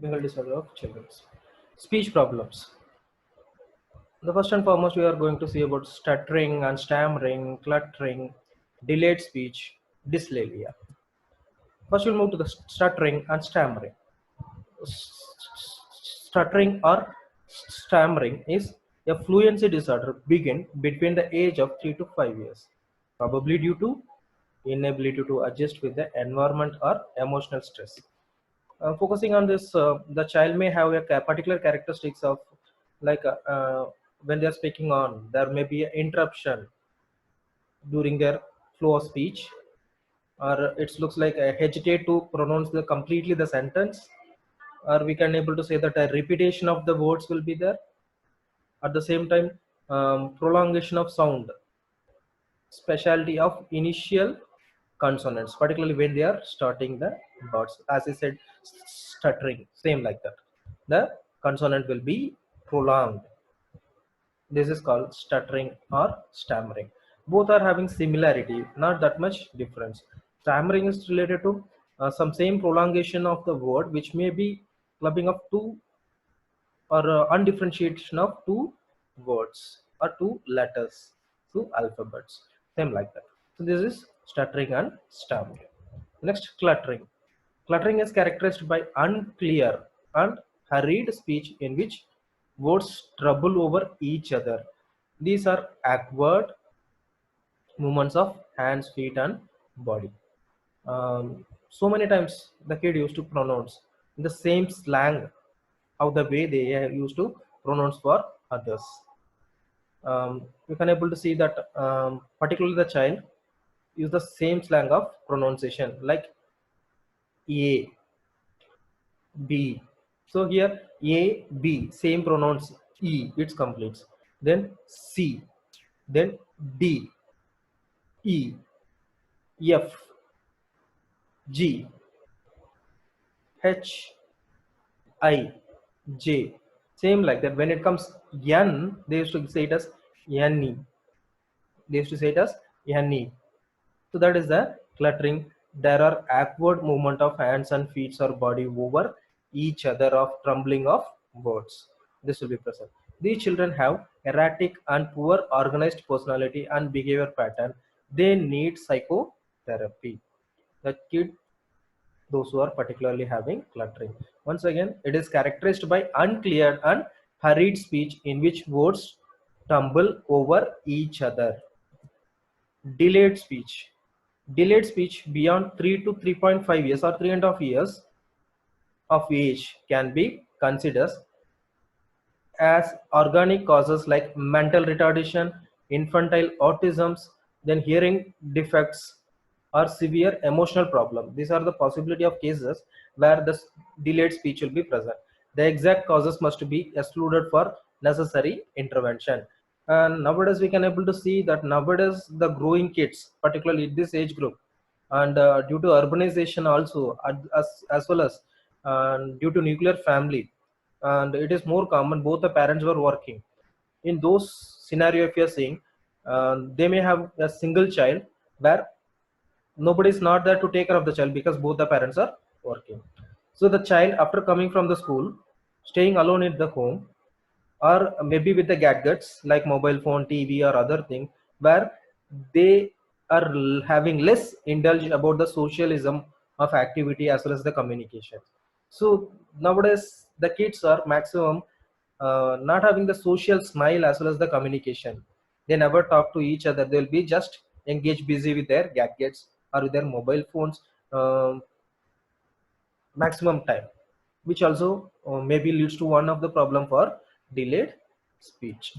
behavioral disorder of children. Speech problems. The first and foremost, we are going to see about stuttering and stammering, cluttering, delayed speech, dyslexia. First, we'll move to the stuttering and stammering. Stuttering or stammering is a fluency disorder begin between the age of 3 to 5 years, probably due to inability to adjust with the environment or emotional stress. Focusing on this, the child may have a particular characteristics of like when they are speaking on, there may be an interruption during their flow of speech, or it looks like I hesitate to pronounce the completely the sentence, or we can able to say that a repetition of the words will be there. At the same time, prolongation of sound, specialty of initial consonants, particularly when they are starting the words. As I said, stuttering, same like that. The consonant will be prolonged. This is called stuttering or stammering. Both are having similarity, not that much difference. Stammering is related to some same prolongation of the word, which may be clubbing of two or undifferentiation of two words or two letters, two alphabets, same like that. So this is stuttering and stammering. Next, cluttering. Cluttering is characterized by unclear and hurried speech in which words trouble over each other. These are awkward movements of hands, feet, and body. So many times the kid used to pronounce in the same slang how the way they used to pronounce for others. You can able to see that particularly the child use the same slang of pronunciation like A, B. So here A, B, same pronouns E, it's completes. Then C, then D, E, F, G, H, I, J. Same like that. When it comes N, they used to say it as Yanni. They used to say it as Yanni. So that is the cluttering. There are awkward movement of hands and feet or body over each other of trembling of words. This will be present. These children have erratic and poor organized personality and behavior pattern. They need psychotherapy. The kid, those who are particularly having cluttering. Once again, it is characterized by unclear and hurried speech in which words tumble over each other. Delayed speech. Delayed speech beyond 3 to 3.5 years or 3.5 years of age can be considered as organic causes like mental retardation, infantile autisms, then hearing defects, or severe emotional problem. These are the possibility of cases where the delayed speech will be present. The exact causes must be excluded for necessary intervention. And nowadays we can able to see that nowadays the growing kids, particularly this age group, and due to urbanization also, as well as due to nuclear family, and it is more common both the parents were working. In those scenario, if you are seeing, they may have a single child where nobody is not there to take care of the child because both the parents are working. So the child, after coming from the school, staying alone in the home, or maybe with the gadgets like mobile phone, TV, or other thing, where they are having less indulge about the socialism of activity as well as the communication. So nowadays the kids are maximum not having the social smile as well as the communication. They never talk to each other. They'll be just engaged busy with their gadgets or with their mobile phones maximum time, which also maybe leads to one of the problem for delayed speech.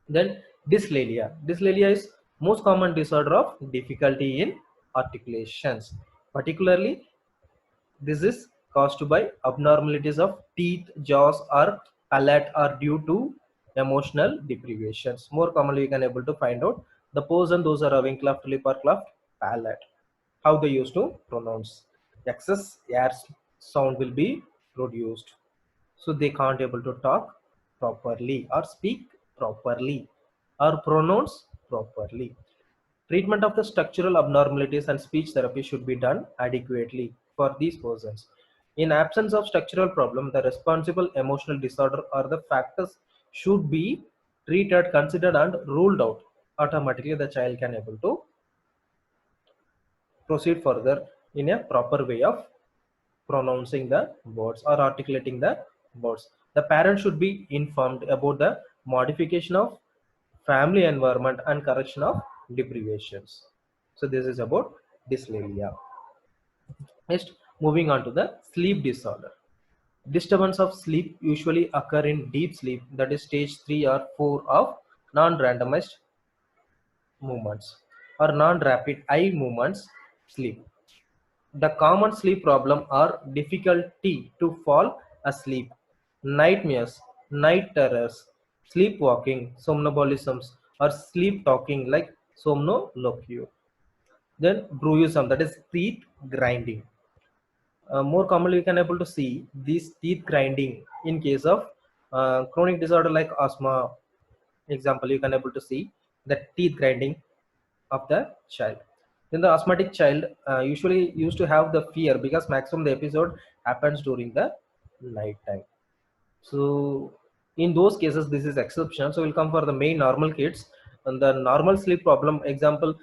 Then dyslexia. Dyslexia is most common disorder of difficulty in articulations. Particularly, this is caused by abnormalities of teeth, jaws, or palate, or due to emotional deprivations. More commonly, you can able to find out the person those are having cleft lip or cleft palate. How they used to pronounce. Excess air sound will be produced, so they can't able to talk properly or speak properly or pronounce properly. Treatment of the structural abnormalities and speech therapy should be done adequately for these persons. In absence of structural problem, the responsible emotional disorder or the factors should be treated, considered and ruled out. Automatically the child can able to proceed further in a proper way of pronouncing the words or articulating the words. The parent should be informed about the modification of family environment and correction of deprivations. So this is about dyslexia. Next, moving on to the sleep disorder. Disturbance of sleep usually occur in deep sleep, that is stage 3 or 4 of non-randomized movements or non-rapid eye movements sleep. The common sleep problem are difficulty to fall asleep, nightmares, night terrors, sleepwalking, somnambulisms, or sleep talking like somnoloquio. Then bruisum, that is teeth grinding. More commonly, we can able to see these teeth grinding in case of chronic disorder like asthma. Example, you can able to see the teeth grinding of the child. Then the asthmatic child usually used to have the fear because maximum the episode happens during the night time. So in those cases, this is exception. So we'll come for the main normal kids and the normal sleep problem. Example,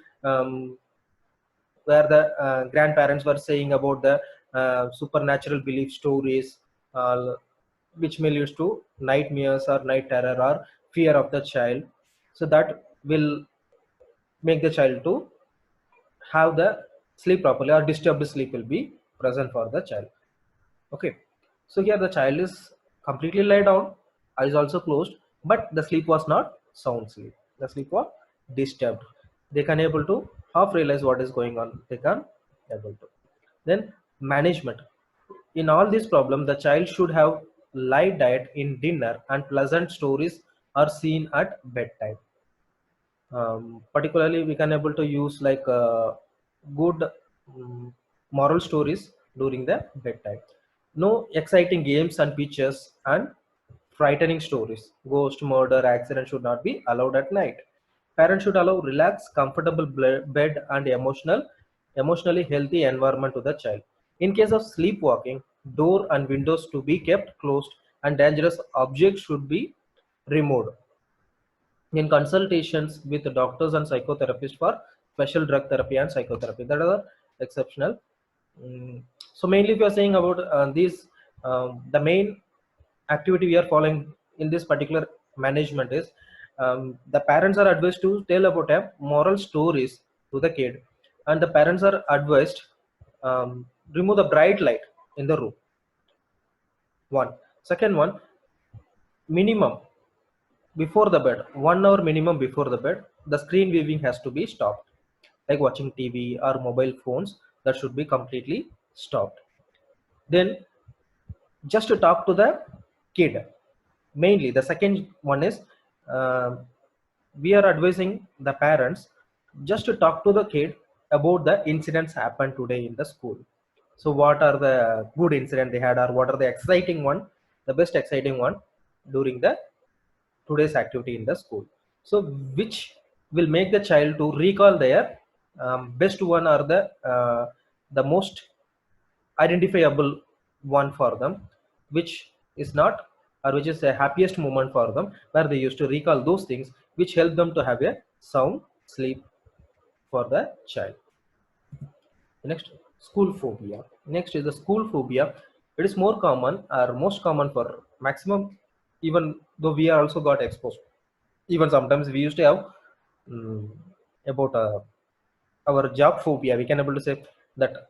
where the grandparents were saying about the supernatural belief stories, uh, which may lead to nightmares or night terror or fear of the child. So that will make the child to have the sleep properly or disturbed sleep will be present for the child. Okay, so here the child is completely lie down, eyes also closed, but the sleep was not sound sleep, the sleep was disturbed. They can able to half realize what is going on, they can able to. Then management. In all these problems, the child should have light diet in dinner and pleasant stories are seen at bedtime. Particularly we can able to use like good moral stories during the bedtime. No exciting games and pictures and frightening stories, ghost, murder, accident should not be allowed at night. Parents should allow relaxed comfortable bed and emotionally healthy environment to the child. In case of sleepwalking, door and windows to be kept closed and dangerous objects should be removed. In consultations with doctors and psychotherapists for special drug therapy and psychotherapy, that are exceptional. So mainly if you are saying about these, the main activity we are following in this particular management is, the parents are advised to tell about a moral stories to the kid, and the parents are advised remove the bright light in the room. One. Second one, minimum before the bed, 1 hour minimum before the bed, the screen viewing has to be stopped, like watching TV or mobile phones, that should be completely stopped. Then just to talk to the kid. Mainly the second one is, uh, we are advising the parents just to talk to the kid about the incidents happened today in the school. So what are the good incident they had, or what are the exciting one, the best exciting one during the today's activity in the school. So which will make the child to recall their best one, or the most identifiable one for them, which is not, or which is the happiest moment for them, where they used to recall those things which help them to have a sound sleep for the child. Next, school phobia. Next is the school phobia. It is more common or most common for maximum, even though we are also got exposed. Even sometimes we used to have um, about our job phobia, we can able to say that,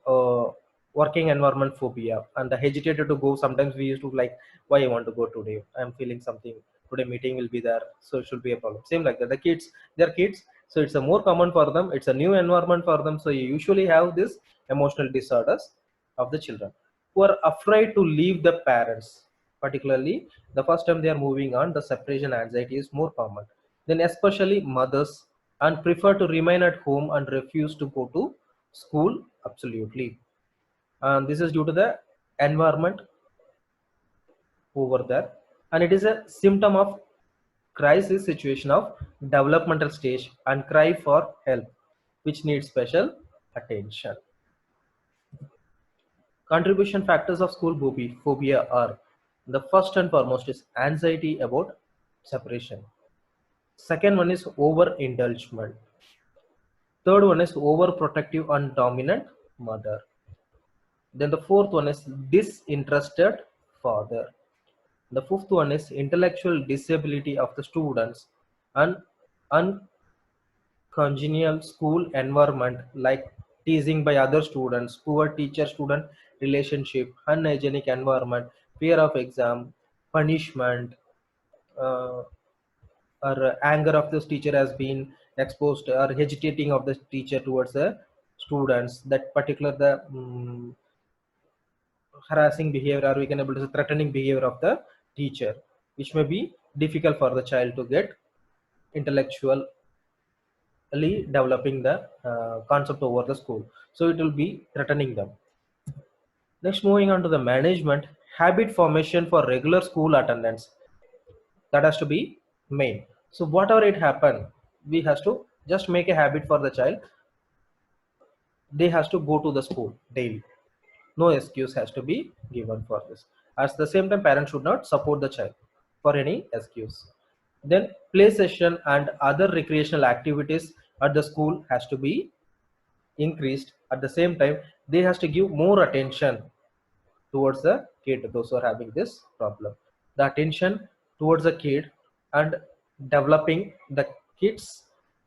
working environment phobia, and the hesitated to go. Sometimes we used to like, why I want to go today, I'm feeling something, today meeting will be there, so it should be a problem. Same like that, the kids, they're kids, so it's a more common for them, it's a new environment for them, so you usually have this emotional disorders of the children who are afraid to leave the parents. Particularly the first time they are moving on, the separation anxiety is more common. Then especially mothers, and prefer to remain at home and refuse to go to school. Absolutely. And this is due to the environment over there, and it is a symptom of crisis situation of developmental stage and cry for help, which needs special attention. Contribution factors of school phobia are: the first and foremost is anxiety about separation. Second one is overindulgement. Third one is overprotective and dominant mother. Then the fourth one is disinterested father. The fifth one is intellectual disability of the students and uncongenial school environment like teasing by other students, poor teacher-student relationship, unhygienic environment, fear of exam, punishment, uh, or anger of this teacher has been exposed, or hesitating of the teacher towards the students, that particular the harassing behavior, or we can able to say threatening behavior of the teacher, which may be difficult for the child to get intellectually developing the concept over the school, so it will be threatening them. Next, moving on to the management, habit formation for regular school attendance, that has to be main. So whatever it happen, we has to just make a habit for the child, they has to go to the school daily. No excuse has to be given for this. At the same time, parents should not support the child for any excuse. Then play session and other recreational activities at the school has to be increased. At the same time, they has to give more attention towards the kid, those who are having this problem, the attention towards the kid and developing the kids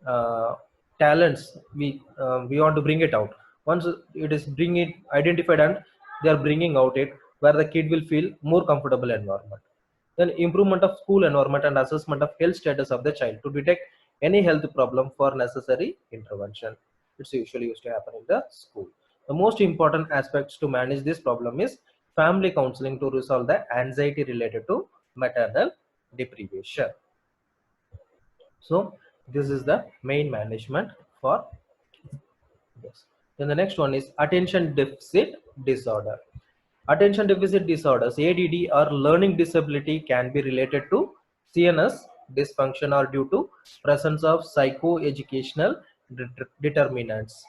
uh, talents, we want to bring it out. Once it is bring it identified and they are bringing out it, where the kid will feel more comfortable environment. Then improvement of school environment and assessment of health status of the child to detect any health problem for necessary intervention. It's usually used to happen in the school. The most important aspects to manage this problem is family counseling to resolve the anxiety related to maternal deprivation. So this is the main management for this. Then the next one is attention deficit disorder. Attention deficit disorders, ADD, or learning disability can be related to CNS dysfunction or due to presence of psychoeducational determinants.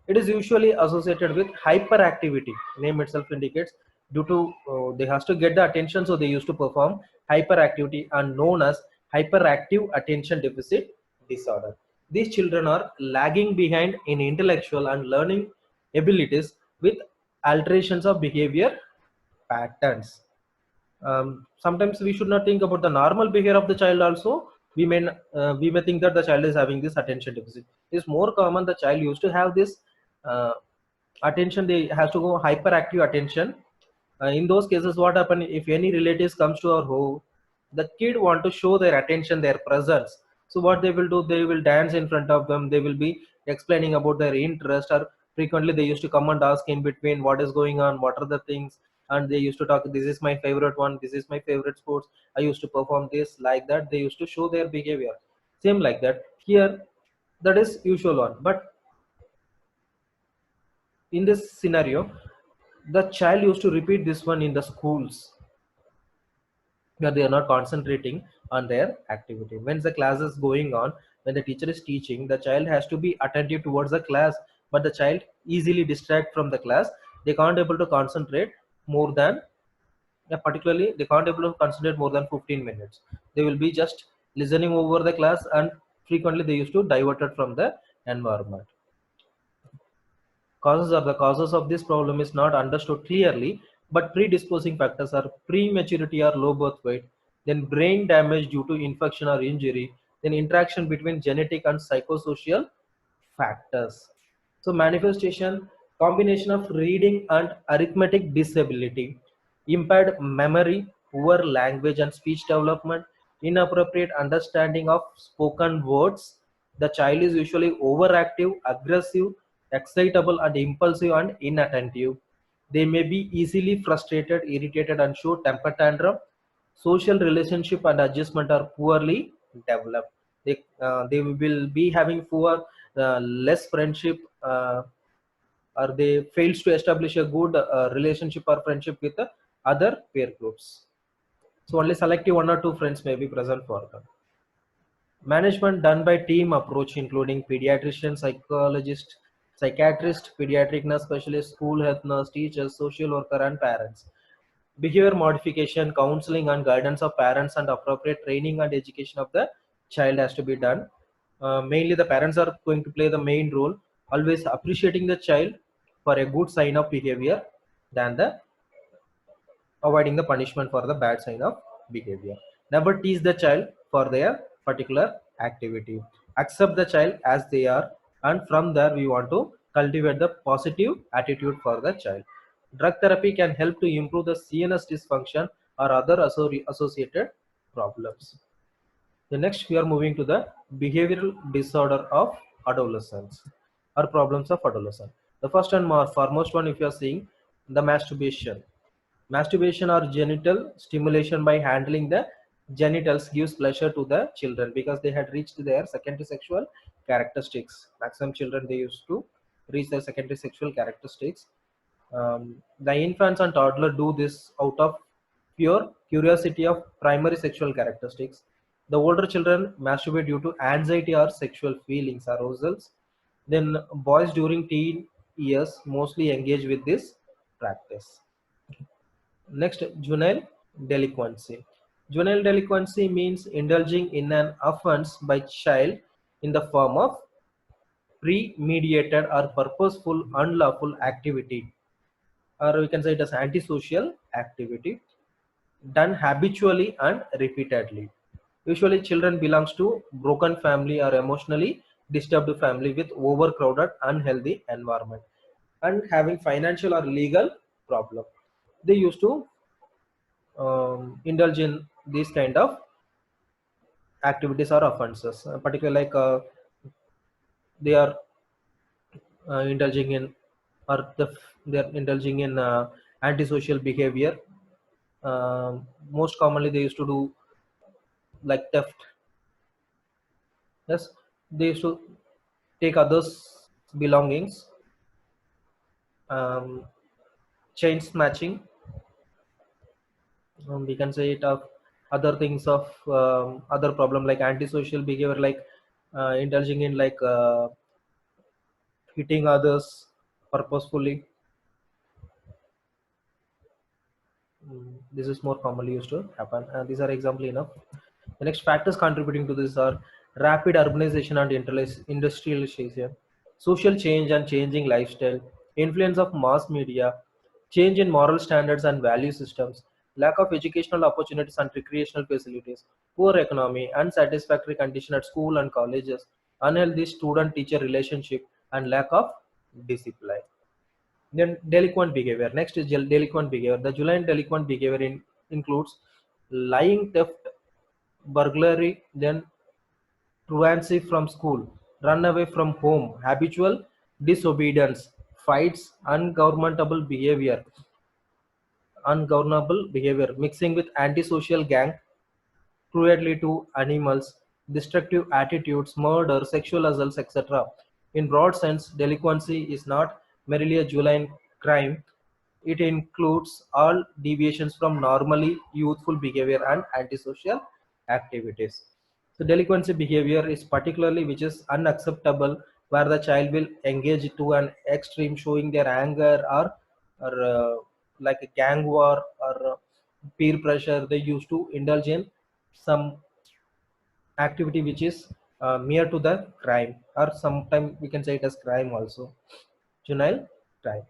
It is usually associated with hyperactivity. Name itself indicates due to they has to get the attention, so they used to perform hyperactivity and known as hyperactive attention deficit disorder. These children are lagging behind in intellectual and learning abilities with alterations of behavior patterns. Sometimes we should not think about the normal behavior of the child also. We may think that the child is having this attention deficit. It's more common the child used to have this uh, attention, they has to go hyperactive attention. In those cases, what happen if any relatives comes to our home, the kid want to show their attention, their presence. So what they will do, they will dance in front of them, they will be explaining about their interest, or frequently they used to come and ask in between what is going on, what are the things, and they used to talk, this is my favorite one, this is my favorite sports, I used to perform this, like that they used to show their behavior. Same like that here, that is usual one. But in this scenario, the child used to repeat this one in the schools, where they are not concentrating on their activity. When the class is going on, when the teacher is teaching, the child has to be attentive towards the class, but the child easily distract from the class. They can't able to concentrate more than, yeah, particularly they can't able to concentrate more than 15 minutes. They will be just listening over the class, and frequently they used to diverted from the environment. Causes of this problem is not understood clearly, but predisposing factors are prematurity or low birth weight, then brain damage due to infection or injury, then interaction between genetic and psychosocial factors. So manifestation, combination of reading and arithmetic disability, impaired memory, poor language and speech development, inappropriate understanding of spoken words. The child is usually overactive, aggressive, excitable and impulsive and inattentive. They may be easily frustrated, irritated and show temper tantrum. Social relationship and adjustment are poorly developed. They will be having poor, less friendship, or they fails to establish a good relationship or friendship with other peer groups. So only selective one or two friends may be present for them. Management done by team approach, including pediatrician, psychologist, psychiatrist, pediatric nurse specialist, school health nurse, teachers, social worker, and parents. Behavior modification, counseling, and guidance of parents and appropriate training and education of the child has to be done. Mainly, the parents are going to play the main role, always appreciating the child for a good sign of behavior than the avoiding the punishment for the bad sign of behavior. Never tease the child for their particular activity. Accept the child as they are, and from there we want to cultivate the positive attitude for the child. Drug therapy can help to improve the CNS dysfunction or other associated problems. The next we are moving to the behavioral disorder of adolescence or problems of adolescence. The first and foremost one, if you are seeing, the masturbation. Masturbation or genital stimulation by handling the genitals gives pleasure to the children because they had reached their secondary sexual characteristics. Maximum children, they used to reach their secondary sexual characteristics. The infants and toddlers do this out of pure curiosity of primary sexual characteristics. The older children masturbate due to anxiety or sexual feelings, arousals. Then boys during teen years mostly engage with this practice. Next, juvenile delinquency. Juvenile delinquency means indulging in an offense by child in the form of premeditated or purposeful unlawful activity, or we can say it as antisocial activity done habitually and repeatedly. Usually children belongs to broken family or emotionally disturbed family with overcrowded unhealthy environment and having financial or legal problem. They used to indulge in these kind of activities or offenses, particularly like they are indulging in or they are indulging in antisocial behavior. Most commonly they used to do like theft. Yes, they used to take others belongings, um, chain snatching, we can say it of other things of other problem like antisocial behavior, like indulging in like hitting others purposefully. This is more commonly used to happen, and these are example enough. The next factors contributing to this are rapid urbanization and industrialization, social change and changing lifestyle, influence of mass media, change in moral standards and value systems, lack of educational opportunities and recreational facilities, poor economy, unsatisfactory condition at school and colleges, unhealthy student-teacher relationship, and lack of discipline. Then delinquent behavior. Next is delinquent behavior. The juvenile delinquent behavior includes lying, theft, burglary, then truancy from school, run away from home, habitual disobedience, fights, ungovernable behavior, mixing with antisocial gang, cruelty to animals, destructive attitudes, murder, sexual assaults, etc. In broad sense, delinquency is not merely a juvenile crime. It includes all deviations from normally youthful behavior and antisocial activities. So delinquency behavior is particularly which is unacceptable, where the child will engage to an extreme, showing their anger or like a gang war or peer pressure. They used to indulge in some activity which is near to the crime, or sometimes we can say it as crime also, juvenile crime.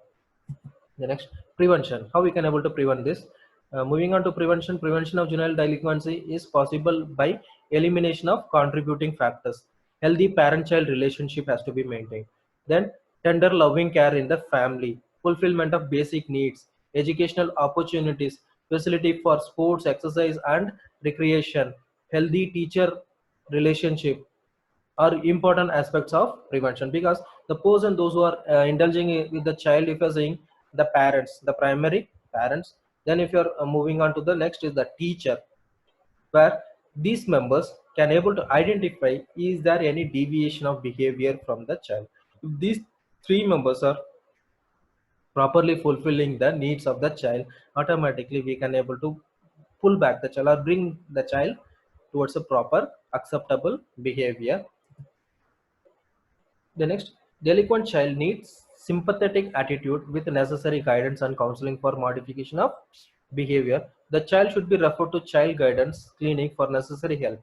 The next, prevention. How we can able to prevent this? Moving on to prevention. Prevention of juvenile delinquency is possible by elimination of contributing factors. Healthy parent-child relationship has to be maintained. Then tender loving care in the family, fulfillment of basic needs, educational opportunities, facility for sports, exercise and recreation, healthy teacher relationship, are important aspects of prevention, because the person those who are indulging with the child, if you're saying the parents, the primary parents, then if you're moving on to the next is the teacher, where these members can able to identify is there any deviation of behavior from the child. If these three members are properly fulfilling the needs of the child, automatically we can able to pull back the child or bring the child towards a proper acceptable behavior. The next, Delinquent child needs sympathetic attitude with necessary guidance and counseling for modification of behavior. The child should be referred to child guidance clinic for necessary help.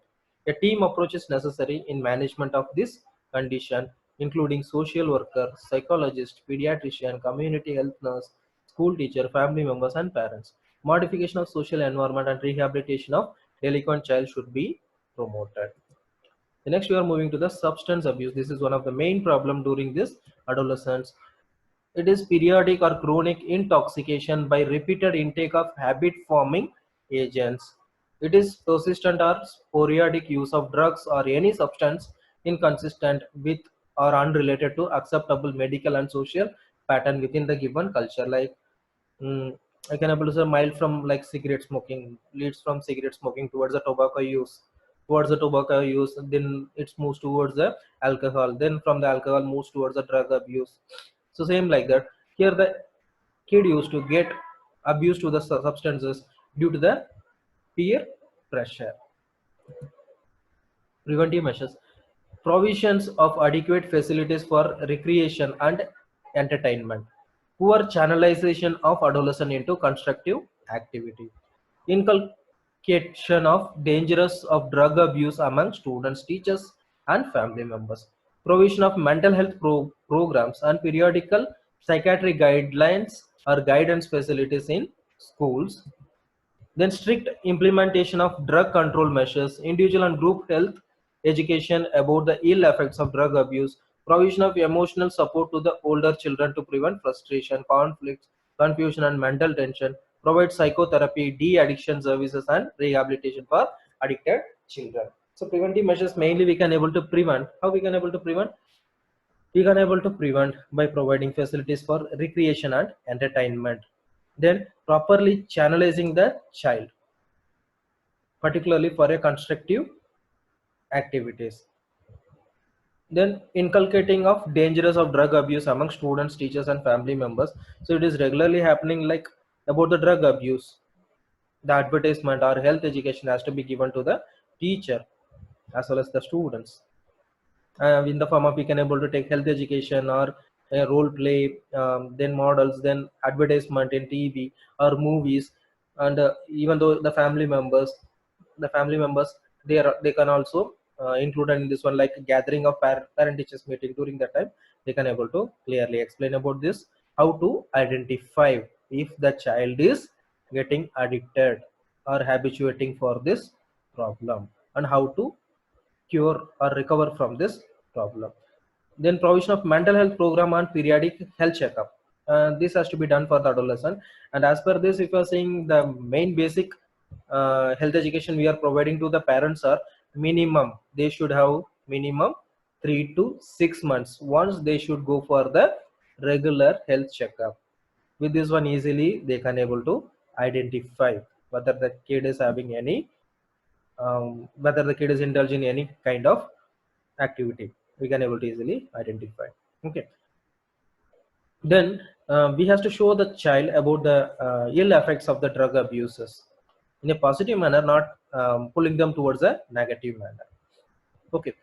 A team approach is necessary in management of this condition, including social worker, psychologist, pediatrician, community health nurse, school teacher, family members, and parents. Modification of social environment and rehabilitation of delinquent child should be promoted. The next we are moving to the substance abuse. This is one of the main problem during this adolescence. It is periodic or chronic intoxication by repeated intake of habit forming agents. It is persistent or sporadic use of drugs or any substance inconsistent with or unrelated to acceptable medical and social pattern within the given culture. Like I can able to say mild from like cigarette smoking leads from cigarette smoking towards the tobacco use, then it moves towards the alcohol, then from the alcohol moves towards the drug abuse. So same like that. Here the kid used to get abused to the substances due to the peer pressure. Preventive measures: provisions of adequate facilities for recreation and entertainment, poor channelization of adolescent into constructive activity, inculcation of dangers of drug abuse among students, teachers, and family members, provision of mental health programs and periodical psychiatric guidelines or guidance facilities in schools, then strict implementation of drug control measures, individual and group health education about the ill effects of drug abuse, provision of emotional support to the older children to prevent frustration, conflicts, confusion, and mental tension, provide psychotherapy, de-addiction services, and rehabilitation for addicted children. So preventive measures mainly we can able to prevent. How we can able to prevent? We can able to prevent by providing facilities for recreation and entertainment, then properly channelizing the child, particularly for a constructive activities, then inculcating of dangers of drug abuse among students, teachers, and family members. So it is regularly happening like about the drug abuse, the advertisement or health education has to be given to the teacher as well as the students, in the form of we can able to take health education or role play, then models, then advertisement in TV or movies, and even though the family members they can also include in this one, like gathering of parent teachers meeting. During that time they can able to clearly explain about this, how to identify if the child is getting addicted or habituating for this problem, and how to cure or recover from this problem. Then provision of mental health program and periodic health checkup. This has to be done for the adolescent. And as per this, if you are saying the main basic health education we are providing to the parents are minimum, they should have minimum 3 to 6 months. Once they should go for the regular health checkup. With this one easily they can able to identify whether the kid is having any whether the kid is indulged in any kind of activity. We can able to easily identify. Okay, then we have to show the child about the ill effects of the drug abuses in a positive manner, not pulling them towards a negative manner. Okay,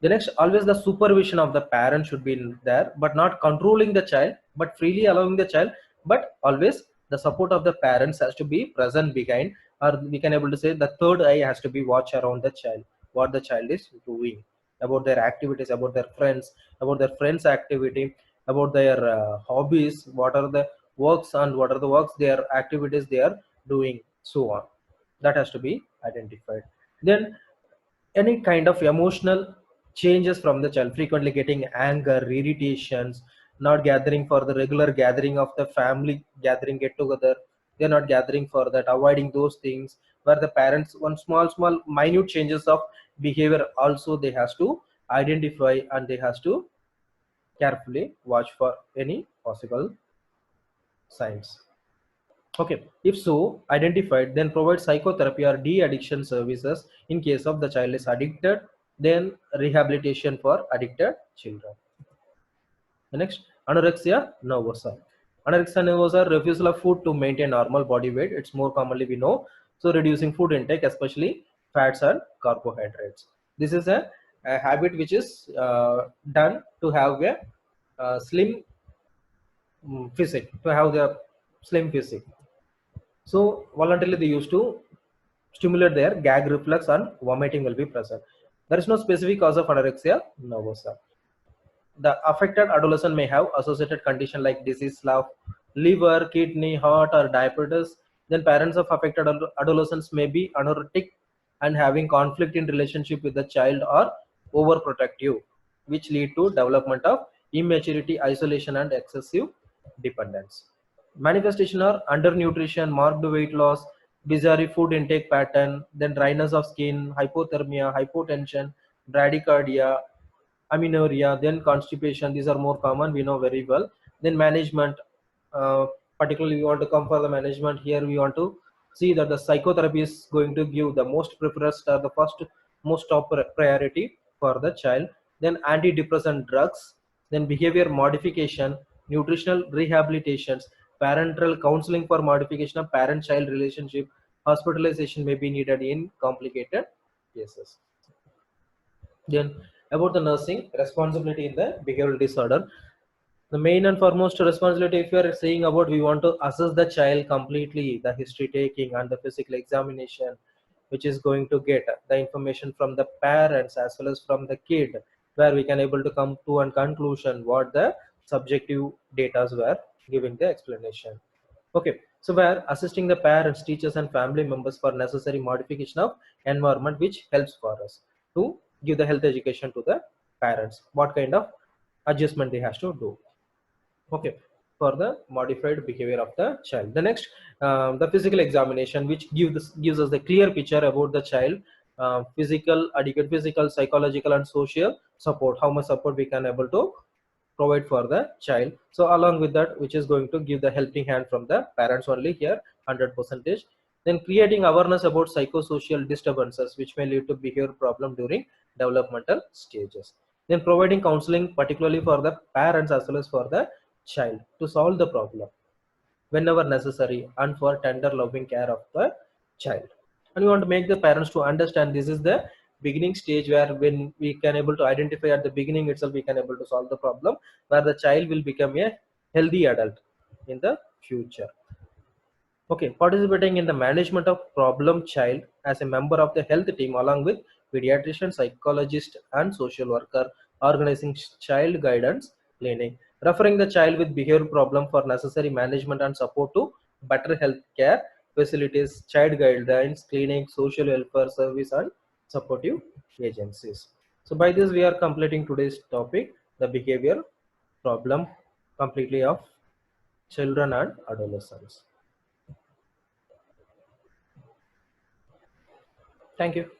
the next, always the supervision of the parent should be there, but not controlling the child, but freely allowing the child, but always the support of the parents has to be present behind, or we can able to say the third eye has to be watch around the child, what the child is doing, about their activities, about their friends, about their friends activity, about their hobbies, what are the works and what are the works, their activities they are doing, so on. That has to be identified. Then any kind of emotional changes from the child, frequently getting anger, irritations, not gathering for the regular gathering of the family gathering get together, they're not gathering for that, avoiding those things, where the parents one small minute changes of behavior also they has to identify, and they has to carefully watch for any possible signs. Okay, if so identified, then provide psychotherapy or de-addiction services in case of the child is addicted, then rehabilitation for addicted children. The next, anorexia nervosa. Anorexia nervosa, refusal of food to maintain normal body weight. It's more commonly we know. So reducing food intake, especially fats and carbohydrates. This is a habit which is done to have a slim physique, to have the slim physique. So voluntarily they used to stimulate their gag reflex and vomiting will be present. There is no specific cause of anorexia nervosa. The affected adolescent may have associated condition like disease of liver, kidney, heart, or diabetes. Then parents of affected adolescents may be anoretic and having conflict in relationship with the child or overprotective, which lead to development of immaturity, isolation, and excessive dependence. Manifestation are undernutrition, marked weight loss, bizarre food intake pattern, then dryness of skin, hypothermia, hypotension, bradycardia, amenorrhea, then constipation. These are more common, we know very well. Then management, uh, particularly we want to come for the management. Here we want to see that the psychotherapy is going to give the most preference or the first most top priority for the child. Then antidepressant drugs, then behavior modification, nutritional rehabilitations, parental counseling for modification of parent child relationship, hospitalization may be needed in complicated cases. Then about the nursing responsibility in the behavioral disorder, the main and foremost responsibility, if you are saying about, we want to assess the child completely, the history taking and the physical examination, which is going to get the information from the parents as well as from the kid, where we can able to come to a conclusion what the subjective data were giving the explanation. Okay, so where assisting the parents, teachers, and family members for necessary modification of environment, which helps for us to give the health education to the parents, what kind of adjustment they has to do. Okay, for the modified behavior of the child. The next, the physical examination, which gives us the clear picture about the child, physical, adequate physical, psychological, and social support, how much support we can able to provide for the child. So along with that, which is going to give the helping hand from the parents only here, 100%. Then creating awareness about psychosocial disturbances which may lead to behavior problem during developmental stages. Then providing counseling particularly for the parents as well as for the child to solve the problem whenever necessary and for tender loving care of the child. And we want to make the parents to understand this is the beginning stage, where when we can able to identify at the beginning itself, we can able to solve the problem, where the child will become a healthy adult in the future. Okay, participating in the management of problem child as a member of the health team along with pediatrician, psychologist, and social worker, organizing child guidance clinic, referring the child with behavior problem for necessary management and support to better health care facilities, child guidelines, clinic, social welfare service, and supportive agencies. So by this we are completing today's topic, the behavior problem completely of children and adolescents. Thank you.